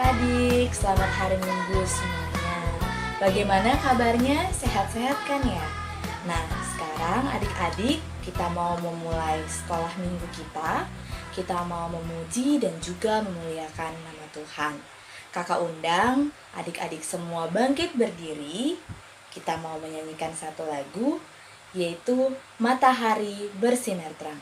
adik-adik, selamat hari Minggu semuanya. Bagaimana kabarnya? Sehat-sehat kan ya? Nah, sekarang adik-adik kita mau memulai sekolah minggu kita. Kita mau memuji dan juga memuliakan nama Tuhan. Kakak undang adik-adik semua bangkit berdiri. Kita mau menyanyikan satu lagu, yaitu Matahari Bersinar Terang.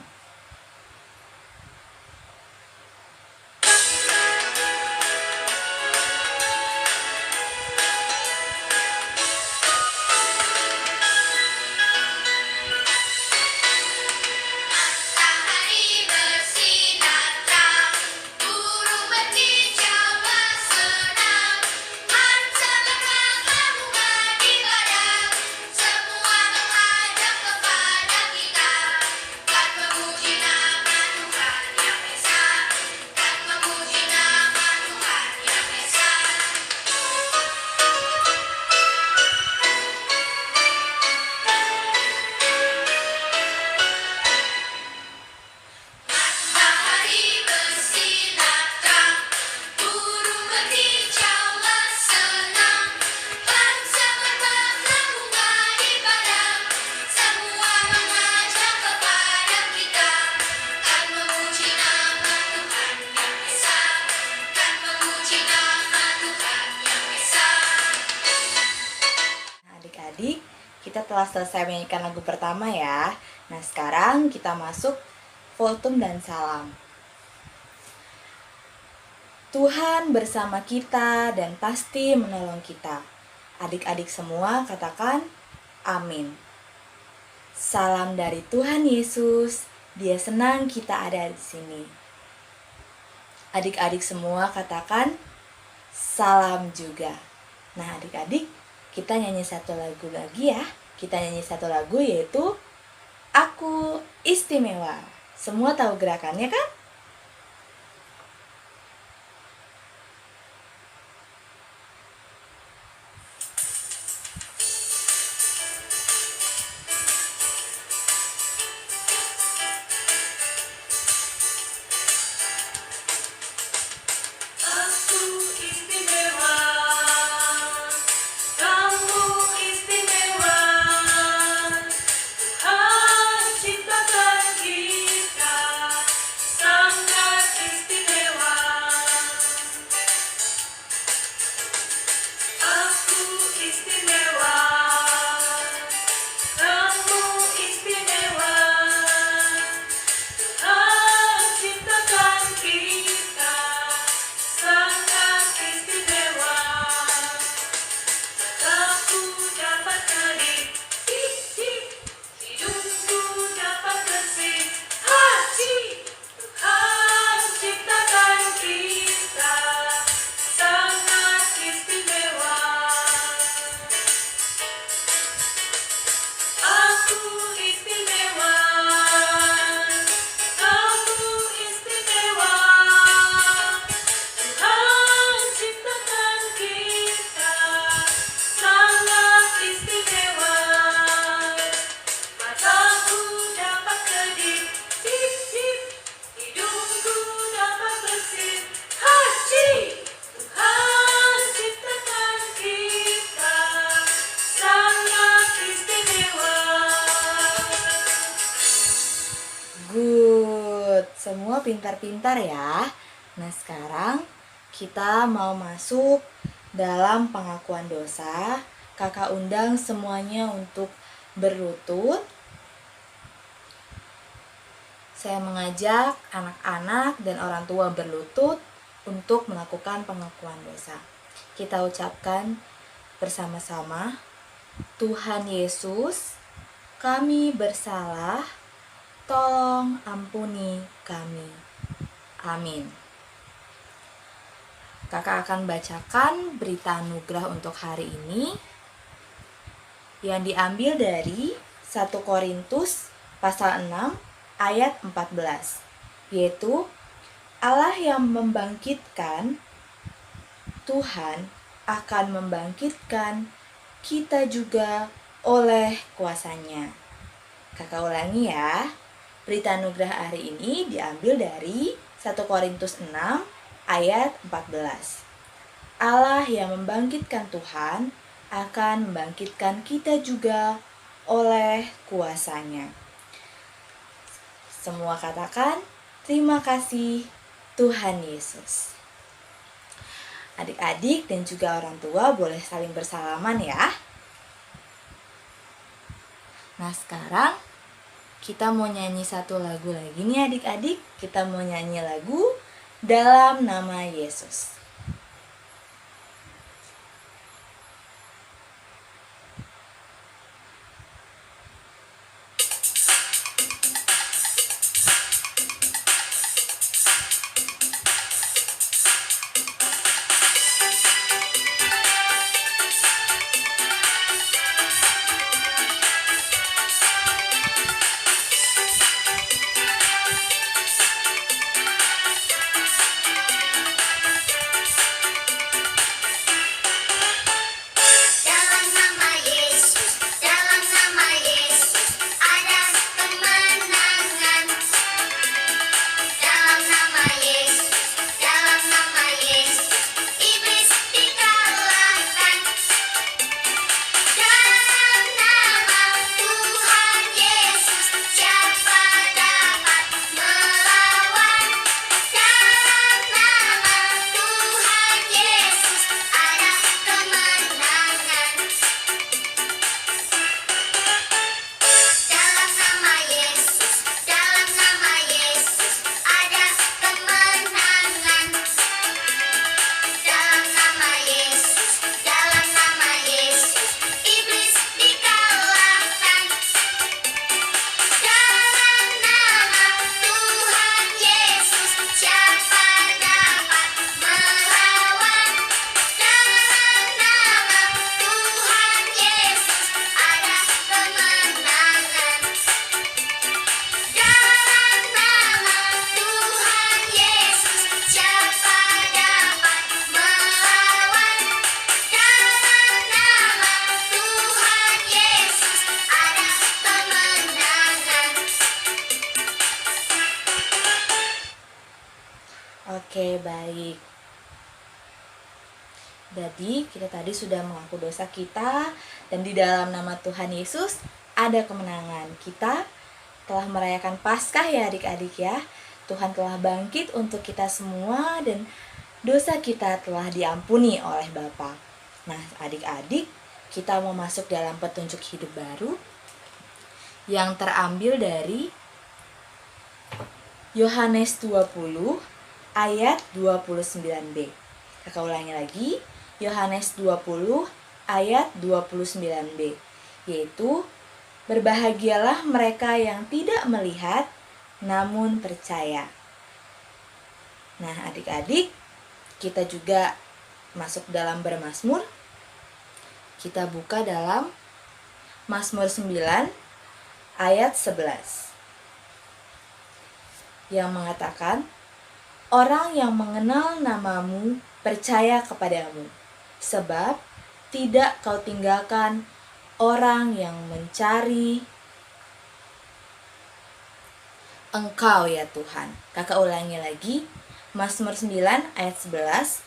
Adik-adik, kita telah selesai menyanyikan lagu pertama ya. Nah, sekarang kita masuk Voltum dan Salam. Tuhan bersama kita dan pasti menolong kita. Adik-adik semua katakan amin. Salam dari Tuhan Yesus, Dia senang kita ada di sini. Adik-adik semua katakan salam juga. Nah, adik-adik, kita nyanyi satu lagu lagi ya. Kita nyanyi satu lagu yaitu Aku Istimewa. Semua tahu gerakannya kan? Good, semua pintar-pintar ya. Nah, sekarang kita mau masuk dalam pengakuan dosa. Kakak undang semuanya untuk berlutut. Saya mengajak anak-anak dan orang tua berlutut untuk melakukan pengakuan dosa. Kita ucapkan bersama-sama, Tuhan Yesus, kami bersalah, tolong ampuni kami. Amin. Kakak akan bacakan berita anugerah untuk hari ini yang diambil dari 1 Korintus pasal 6 ayat 14, yaitu Allah yang membangkitkan, Tuhan akan membangkitkan kita juga oleh kuasanya. Kakak ulangi ya. Berita anugerah hari ini diambil dari 1 Korintus 6 ayat 14. Allah yang membangkitkan Tuhan akan membangkitkan kita juga oleh kuasa-Nya. Semua katakan, terima kasih Tuhan Yesus. Adik-adik dan juga orang tua boleh saling bersalaman ya. Nah sekarang kita mau nyanyi satu lagu lagi nih adik-adik. Kita mau nyanyi lagu Dalam Nama Yesus. Oke, baik. Jadi kita tadi sudah mengaku dosa kita dan di dalam nama Tuhan Yesus ada kemenangan. Kita telah merayakan Paskah ya adik-adik ya. Tuhan telah bangkit untuk kita semua dan dosa kita telah diampuni oleh Bapa. Nah adik-adik, kita mau masuk dalam petunjuk hidup baru yang terambil dari Yohanes 20 ayat 29b. Kakak ulangi lagi, Yohanes 20 ayat 29b, yaitu berbahagialah mereka yang tidak melihat namun percaya. Nah adik-adik, kita juga masuk dalam bermazmur. Kita buka dalam Mazmur 9 ayat 11 yang mengatakan, orang yang mengenal namamu percaya kepadamu, sebab tidak kau tinggalkan orang yang mencari Engkau ya Tuhan. Kakak ulangi lagi, Mazmur 9 ayat 11,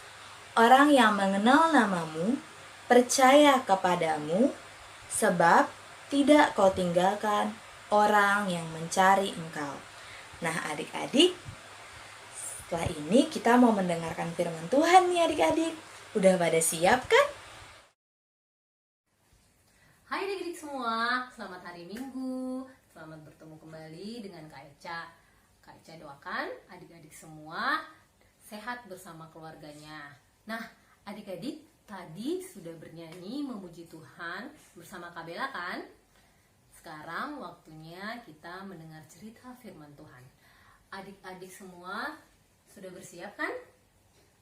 orang yang mengenal namamu percaya kepadamu, sebab tidak kau tinggalkan orang yang mencari Engkau. Nah adik-adik, setelah ini kita mau mendengarkan firman Tuhan nih adik-adik. Udah pada siap kan? Hai adik-adik semua, selamat hari Minggu. Selamat bertemu kembali dengan Kak Eca. Kak Eca doakan adik-adik semua sehat bersama keluarganya. Nah adik-adik tadi sudah bernyanyi memuji Tuhan bersama Kak Bella kan? Sekarang waktunya kita mendengar cerita firman Tuhan. Adik-adik semua sudah bersiap kan?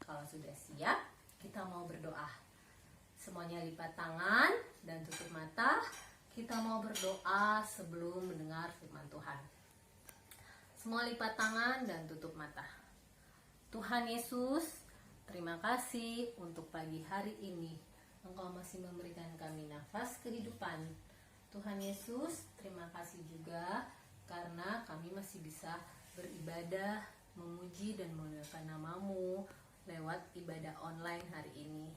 Kalau sudah siap, kita mau berdoa. Semuanya lipat tangan dan tutup mata. Kita mau berdoa sebelum mendengar firman Tuhan. Semua lipat tangan dan tutup mata. Tuhan Yesus, terima kasih untuk pagi hari ini. Engkau masih memberikan kami nafas kehidupan. Tuhan Yesus, terima kasih juga karena kami masih bisa beribadah, memuji dan memuliakan namamu. lewat ibadah online hari ini.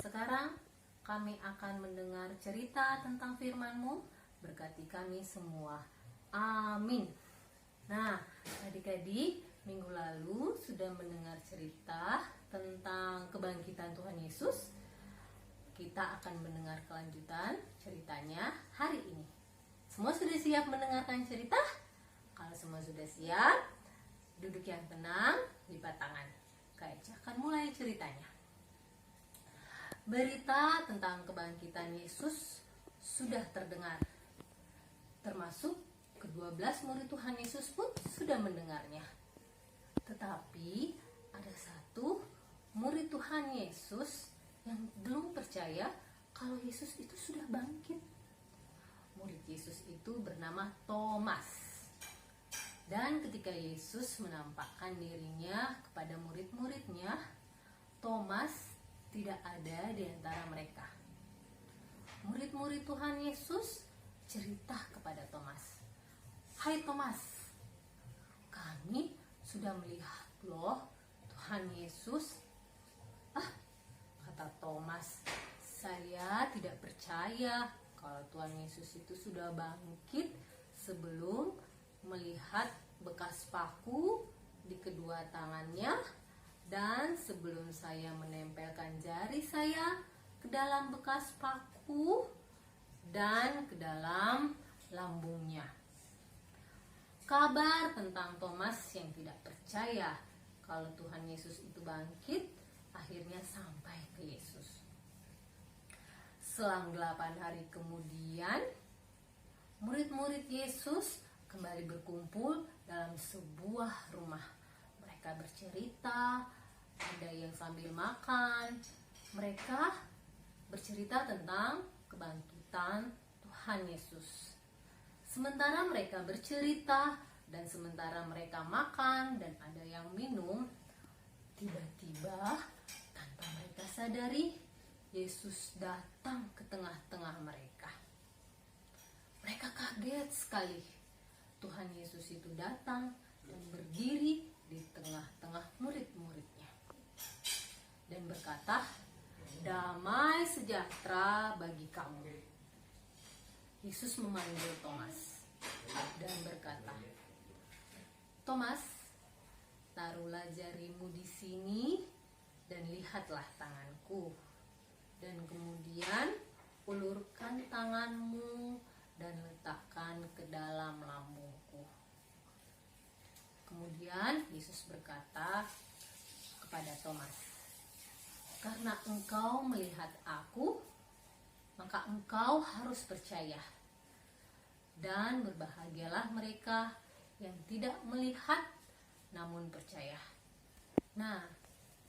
Sekarang kami akan mendengar cerita tentang firman-Mu, berkati kami semua. Amin. Nah, adik-adik, minggu lalu sudah mendengar cerita tentang kebangkitan Tuhan Yesus. Kita akan mendengar kelanjutan ceritanya hari ini. Semua sudah siap mendengarkan cerita? Kalau semua sudah siap, duduk yang tenang, lipat tangan. Kak Eca akan mulai ceritanya. Berita tentang kebangkitan Yesus sudah terdengar. Termasuk ke-12 murid Tuhan Yesus pun sudah mendengarnya. Tetapi ada satu murid Tuhan Yesus yang belum percaya kalau Yesus itu sudah bangkit. Murid Yesus itu bernama Thomas. Dan ketika Yesus menampakkan dirinya kepada murid-muridnya, Thomas tidak ada di antara mereka. Murid-murid Tuhan Yesus cerita kepada Thomas, "Hai Thomas, kami sudah melihat loh Tuhan Yesus." "Ah," kata Thomas, "saya tidak percaya kalau Tuhan Yesus itu sudah bangkit sebelum melihat bekas paku di kedua tangannya dan sebelum saya menempelkan jari saya ke dalam bekas paku dan ke dalam lambungnya." Kabar tentang Thomas yang tidak percaya kalau Tuhan Yesus itu bangkit akhirnya sampai ke Yesus. Selang 8 hari kemudian, murid-murid Yesus kembali berkumpul dalam sebuah rumah. Mereka bercerita, ada yang sambil makan. Mereka bercerita tentang kebangkitan Tuhan Yesus. Sementara mereka bercerita dan sementara mereka makan dan ada yang minum, tiba-tiba tanpa mereka sadari, Yesus datang ke tengah-tengah mereka. Mereka kaget sekali. Tuhan Yesus itu datang dan berdiri di tengah-tengah murid-muridnya dan berkata, "Damai sejahtera bagi kamu." Yesus memanggil Thomas dan berkata, "Thomas, taruhlah jarimu di sini dan lihatlah tanganku. Dan kemudian ulurkan tanganmu dan letakkan ke dalam lambungku." Kemudian Yesus berkata kepada Thomas, "Karena engkau melihat aku, maka engkau harus percaya. Dan berbahagialah mereka yang tidak melihat namun percaya." Nah,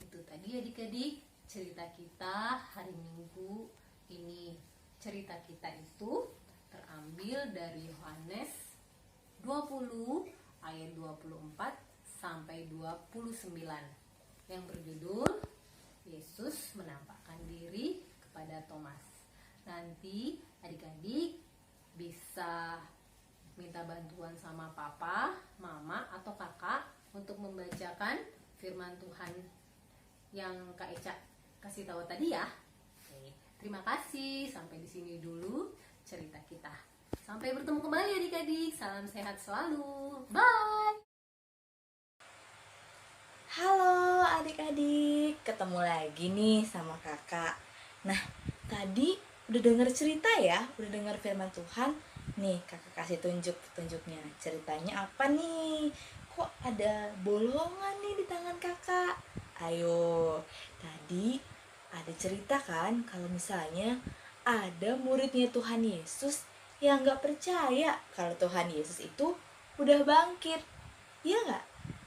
itu tadi adik-adik cerita kita hari Minggu ini. Cerita kita itu terambil dari Yohanes 20 ayat 24 sampai 29 yang berjudul Yesus menampakkan diri kepada Thomas. Nanti adik-adik bisa minta bantuan sama papa, mama, atau kakak untuk membacakan firman Tuhan yang Kak Eca kasih tahu tadi ya. Oke, terima kasih. Sampai di sini dulu cerita kita. Sampai bertemu kembali adik-adik. Salam sehat selalu. Bye. Halo adik-adik, ketemu lagi nih sama kakak. Nah, tadi udah denger cerita ya, udah denger firman Tuhan. Nih, kakak kasih tunjuk-tunjuknya. Ceritanya apa nih? Kok ada bolongan nih di tangan kakak? Ayo, tadi ada cerita kan kalau misalnya ada muridnya Tuhan Yesus yang gak percaya kalau Tuhan Yesus itu udah bangkit. Iya gak?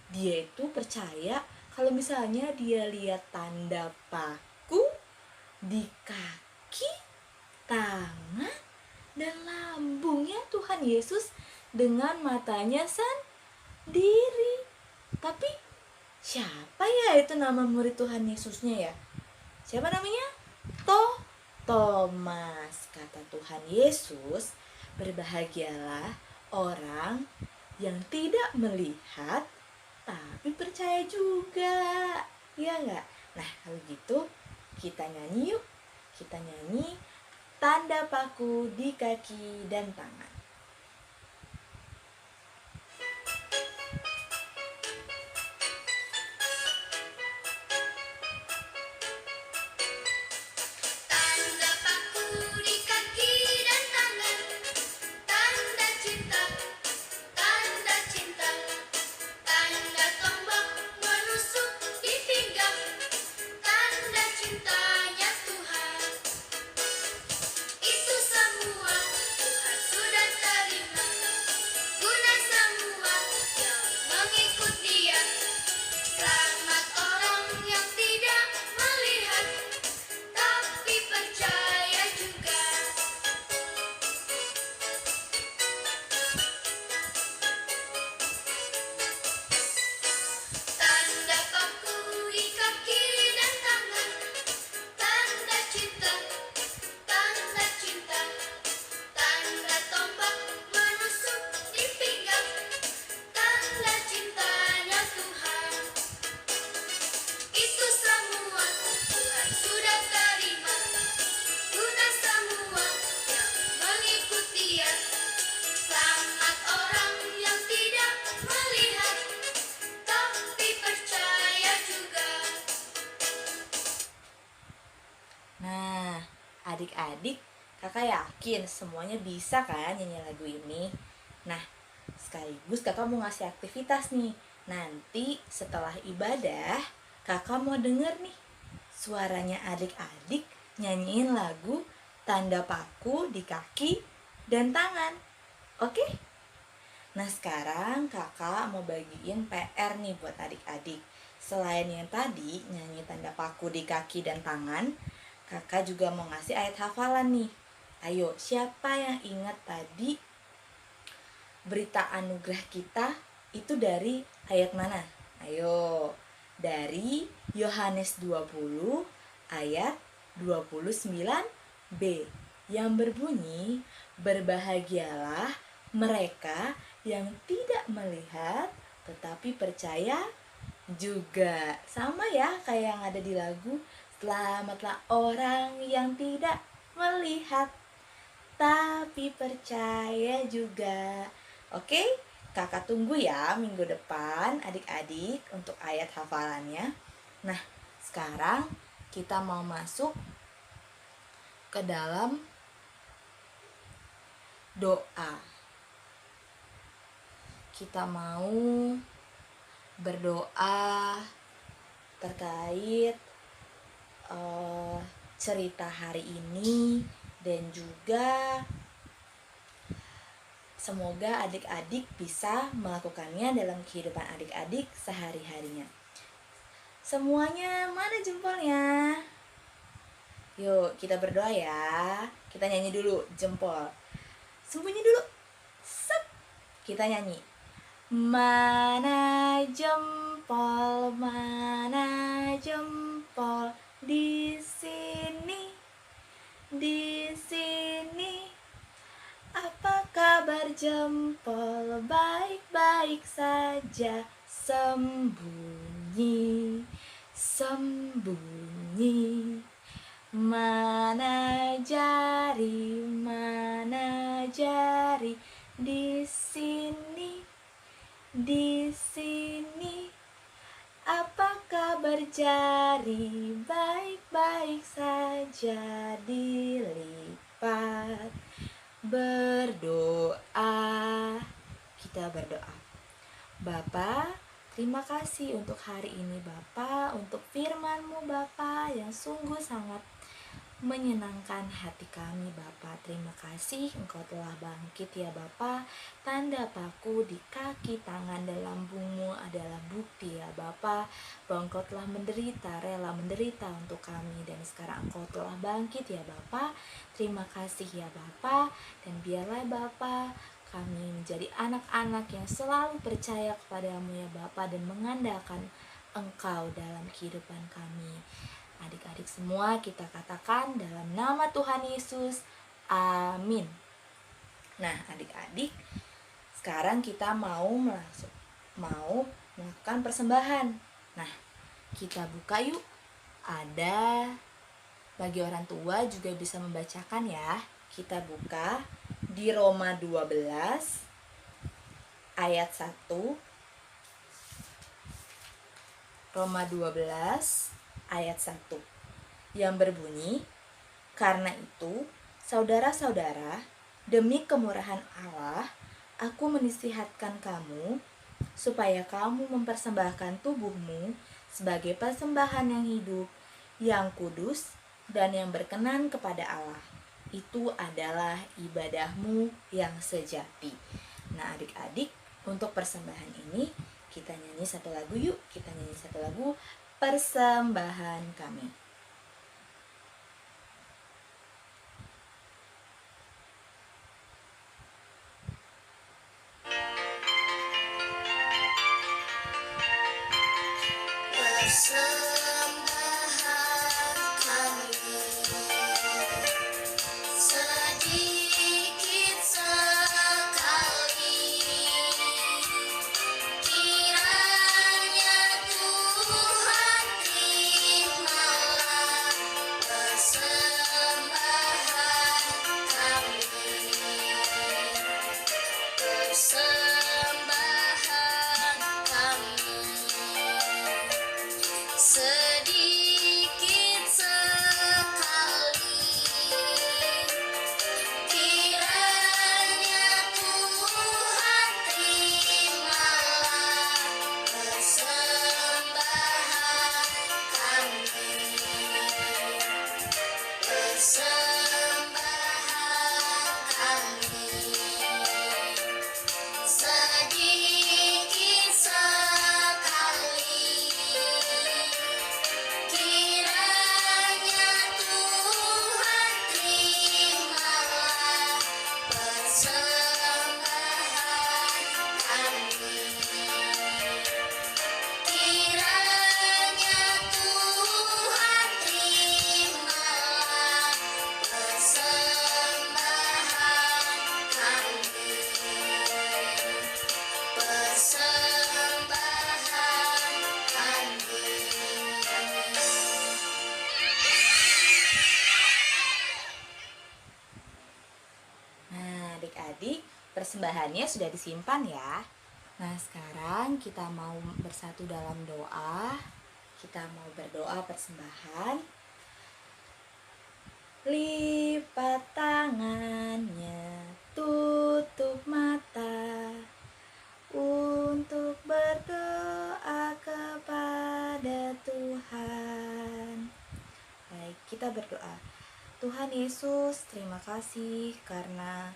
Dia itu percaya kalau misalnya dia lihat tanda paku di kaki, tangan, dan lambungnya Tuhan Yesus dengan matanya sendiri. Tapi siapa ya itu nama murid Tuhan Yesusnya ya? Siapa namanya? Thomas. Kata Tuhan Yesus, berbahagialah orang yang tidak melihat tapi percaya juga. Iya nggak? Nah, kalau gitu kita nyanyi yuk. Kita nyanyi tanda paku di kaki dan tangan. Tanda paku di kaki dan tangan, tanda cinta, tanda cinta. Tanda tombak menusuk di pinggang, tanda cintanya Tuhan. Itu semua Tuhan sudah terima, guna semua yang mengikut Dia. Selamat orang yang tidak melihat, tapi percaya juga. Tanda paku di kaki dan tangan, tanda cinta, tanda cinta. Tanda tombak menusuk di pinggang, tanda cintanya Tuhan. Itu semua Tuhan sudah terima, guna semua yang mengikut Dia. Selamat orang yang tidak melihat, tapi percaya juga. Nah, adik-adik, kakak yakin semuanya bisa kan nyanyi lagu ini? Nah, sekaligus kakak mau ngasih aktivitas nih. Nanti setelah ibadah, kakak mau denger nih suaranya adik-adik nyanyiin lagu tanda paku di kaki dan tangan. Oke? Nah, sekarang kakak mau bagiin PR nih buat adik-adik. Selain yang tadi nyanyi tanda paku di kaki dan tangan, kakak juga mau ngasih ayat hafalan nih. Ayo, siapa yang ingat tadi berita anugerah kita itu dari ayat mana? Ayo, dari Yohanes 20 ayat 29b yang berbunyi, berbahagialah mereka yang tidak melihat tetapi percaya juga. Sama ya kayak yang ada di lagu, selamatlah orang yang tidak melihat tapi percaya juga. Oke, kakak tunggu ya minggu depan adik-adik untuk ayat hafalannya. Nah, sekarang kita mau masuk ke dalam doa. Kita mau berdoa terkait cerita hari ini, dan juga semoga adik-adik bisa melakukannya dalam kehidupan adik-adik sehari-harinya. Semuanya mana jempolnya? Yuk kita berdoa ya. Kita nyanyi dulu jempol. Sembunyi dulu. Sep. Kita nyanyi. Mana jempol, mana jempol di sini, di sini. Apa kabar jempol? Baik-baik saja. Sembunyi, sembunyi. Mana jari, mana jari di sini, di sini. Apa kabar jari? Baik-baik saja, dilipat. Berdoa. Kita berdoa. Bapa, terima kasih untuk hari ini Bapa, untuk firman-Mu Bapa yang sungguh sangat menyenangkan hati kami Bapa. Terima kasih Engkau telah bangkit ya Bapa. Tanda paku di kaki tangan dan lambungmu adalah bukti ya Bapa, bahwa Engkau telah menderita, rela menderita untuk kami, dan sekarang Engkau telah bangkit ya Bapa. Terima kasih ya Bapa, dan biarlah Bapa kami menjadi anak-anak yang selalu percaya kepadamu ya Bapa, dan mengandalkan Engkau dalam kehidupan kami. Adik-adik semua kita katakan dalam nama Tuhan Yesus, amin. Nah adik-adik, sekarang kita mau melakukan persembahan. Nah kita buka yuk. Ada bagi orang tua juga bisa membacakan ya. Kita buka di Roma 12 ayat 1. Roma 12 ayat 1 yang berbunyi, "Karena itu, saudara-saudara, demi kemurahan Allah, aku menasihatkan kamu supaya kamu mempersembahkan tubuhmu sebagai persembahan yang hidup, yang kudus, dan yang berkenan kepada Allah. Itu adalah ibadahmu yang sejati." Nah, adik-adik, untuk persembahan ini kita nyanyi satu lagu yuk. Kita nyanyi satu lagu, Persembahan Kami. Persembahan kami sedikit sekali, kiranya Tuhan terimalah persembahan kami. Persembahan kami sedikit sekali, kiranya Tuhan terimalah persembahan kami. Persembahan kami sedikit sekali, kiranya Tuhan terimalah persembahan kami. Kiranya Tuhan terimalah persembahan kami. Persembahan kami. Nah, adik-adik, persembahannya sudah disimpan ya. Nah, sekarang kita mau bersatu dalam doa. Kita mau berdoa persembahan. Lipat tangannya, tutup mata, untuk berdoa kepada Tuhan. Baik, kita berdoa. Tuhan Yesus, terima kasih karena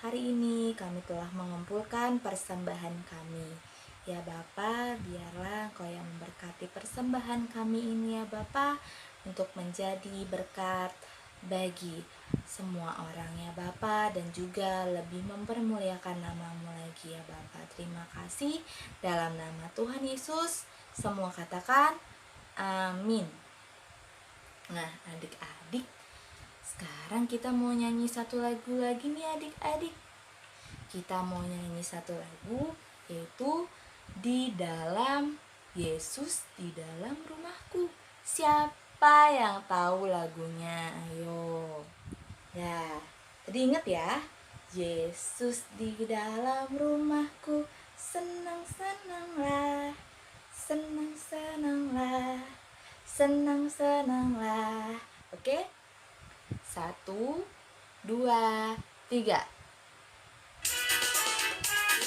hari ini kami telah mengumpulkan persembahan kami. Ya Bapa, biarlah Engkau yang memberkati persembahan kami ini ya Bapa, untuk menjadi berkat bagi semua orang ya Bapa, dan juga lebih mempermuliakan nama-Mu lagi ya Bapa. Terima kasih, dalam nama Tuhan Yesus semua katakan amin. Nah, adik-adik, sekarang kita mau nyanyi satu lagu lagi nih adik-adik. Kita mau nyanyi satu lagu, yaitu Di Dalam Yesus di Dalam Rumahku. Siapa yang tahu lagunya? Ayo. Ya, tadi ingat ya. Yesus di dalam rumahku, senang-senanglah, senang-senanglah, senang-senanglah. Oke? 1, 2, 3.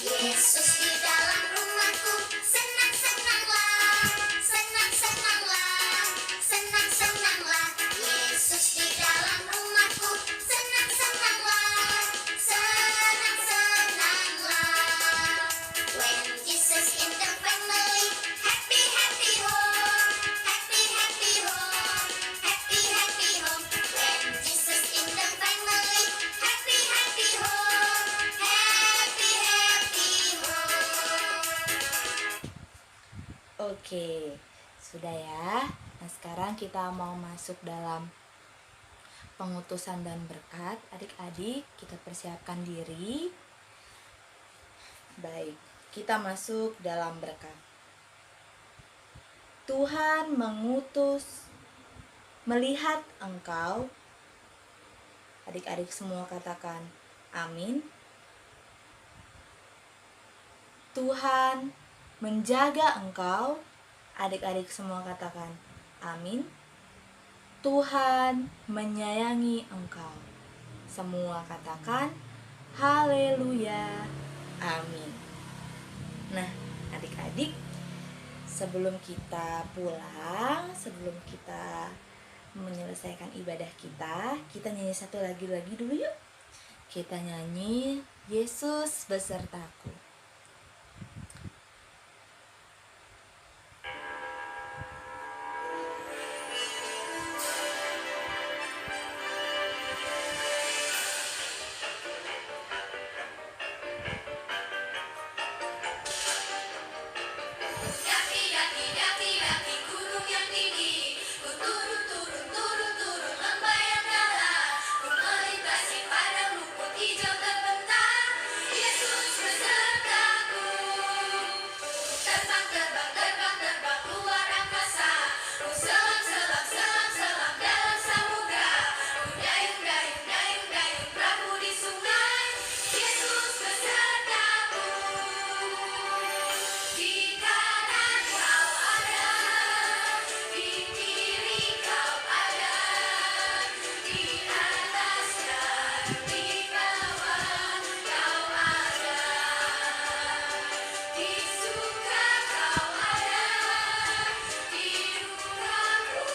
Yesus di dalam rumahku, senang-senanglah, senang-senanglah, senang-senanglah. Yesus di dalam rumahku, senang-senanglah, senang-senanglah. When Jesus in the family, happy, happy home, happy, happy home, happy, happy home. When Jesus in the family, happy, happy home, happy, happy home. Oke, sudah ya. Nah, sekarang kita mau masuk dalam pengutusan dan berkat. Adik-adik, kita persiapkan diri. Baik, kita masuk dalam berkat. Tuhan mengutus melihat engkau. Adik-adik semua katakan amin. Tuhan menjaga engkau. Adik-adik semua katakan amin. Tuhan menyayangi engkau. Semua katakan haleluya, amin. Nah, adik-adik, sebelum kita pulang, sebelum kita menyelesaikan ibadah kita nyanyi satu lagi dulu yuk. Kita nyanyi Yesus besertaku. Daki gunung yang tinggi, ku turun lembah yang dalam, ku melintasi padang rumput hijau terbentang. Yesus besertaku, terbang luar angkasa, ku selam dalam samudra, ku dayung perahu di sungai. Yesus besertaku. Di kanan kau ada, di kiri kau ada, di atas dan di bawah kau ada, di suka kau ada, di dukaku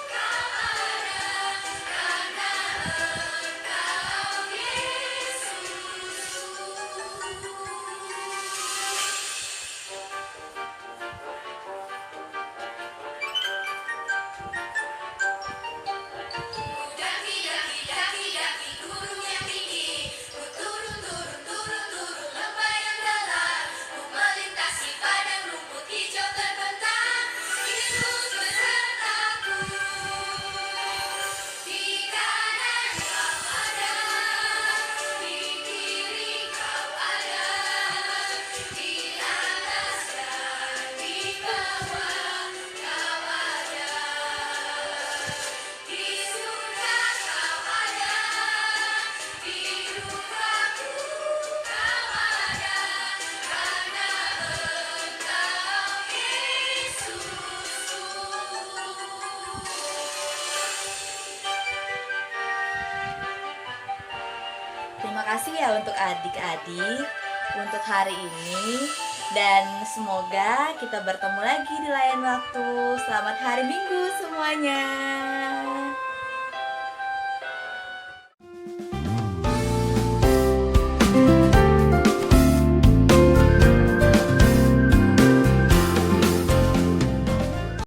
kau ada, karena Engkau Yesus. Daki gunung yang tinggi, ku turun lembah yang dalam, ku melintasi padang rumput hijau terbentang. Yesus besertaku, di kanan kau ada, di kiri kau ada, di atas dan di bawah kau ada. Di surga kau ada, di dukaku kau ada, karena Engkau Yesusku. Terima kasih ya untuk adik-adik untuk hari ini, dan semoga kita bertemu lagi di lain waktu. Selamat hari Minggu semuanya.